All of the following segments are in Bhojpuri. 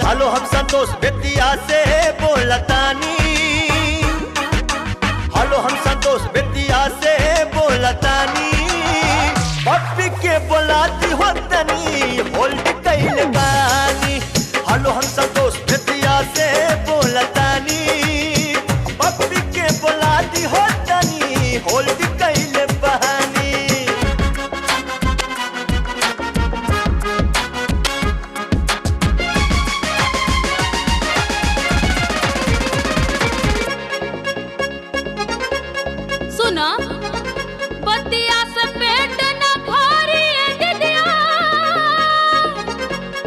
हेलो हम संतोष बेतिया से बोलतानी। हेलो हम संतोष बेतिया से बोलतानी। पप्पी के बोलाती हो तनी होल्ड कैले बानी। हेलो हम संतोष बेतिया से बोलतानी। पप्पी के बोलाती हो तनी होल्ड कैले बानी। सुना बतिया से पेट न भरी दिदिया,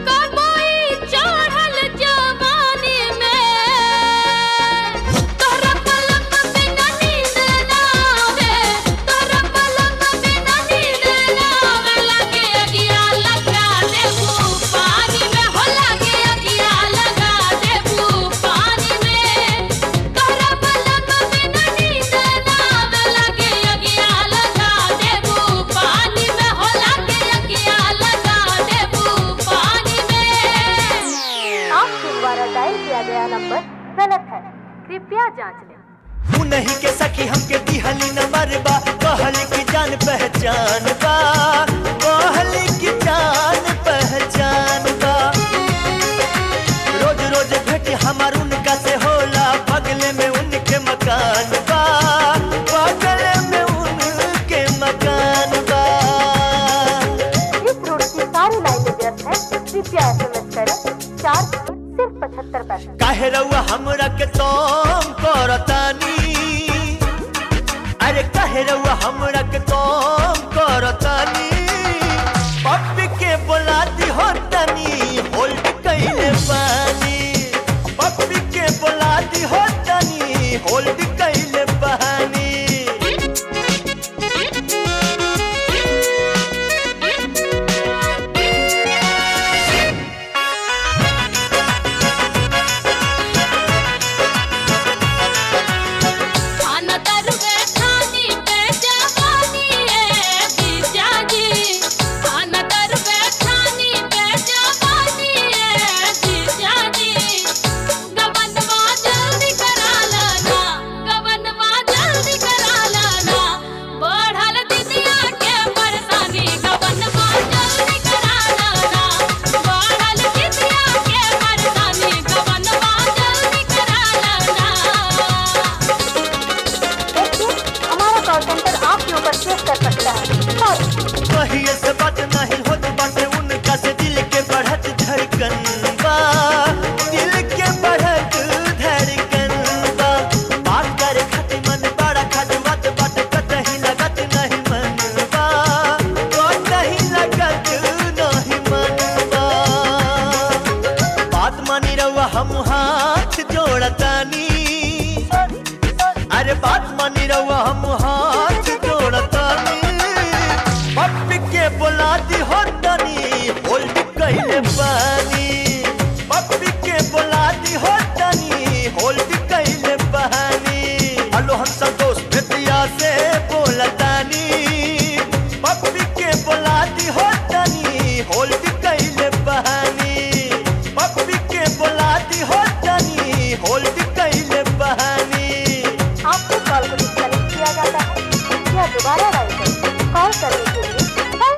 कबई चढ़ल जवानी में। तोहरा पलंग बिना नींद ना आवे, तोहरा पलंग बिना नींद ना आवे। लागे अगिया लगा देबू पानी में, हो लागे अगिया लगा देबू पानी में। तोहरा पलंग बिना नींद ना आवे, लागे अगिया लगा देबू पानी में, हो लागे अगिया लगा देबू पानी में। आपके द्वारा डायल किया गया नंबर गलत है, कृपया जांच लें। तू नहीं के सखी हमके दिहली नंबर बा, कहली की जान पहचान बा, कहली की जान पहचान बा। रोज रोज भेंट हमार उनका से होला, बगले में उनके मकान बा, बगले में उनके मकान बा। इस रूट की सारी लाइनें व्यस्त हैं, कृपया SMS करें। चार्ज सिर्फ 75 पैसे। काहे रउआ हमरा के तंग करतानी। अरे काहे रउआ हमरा के तंग करतानी। पप्पी के बोलाती हो तनी होल्ड कैले बानी। पप्पी के बोलाती हो तनी होल्ड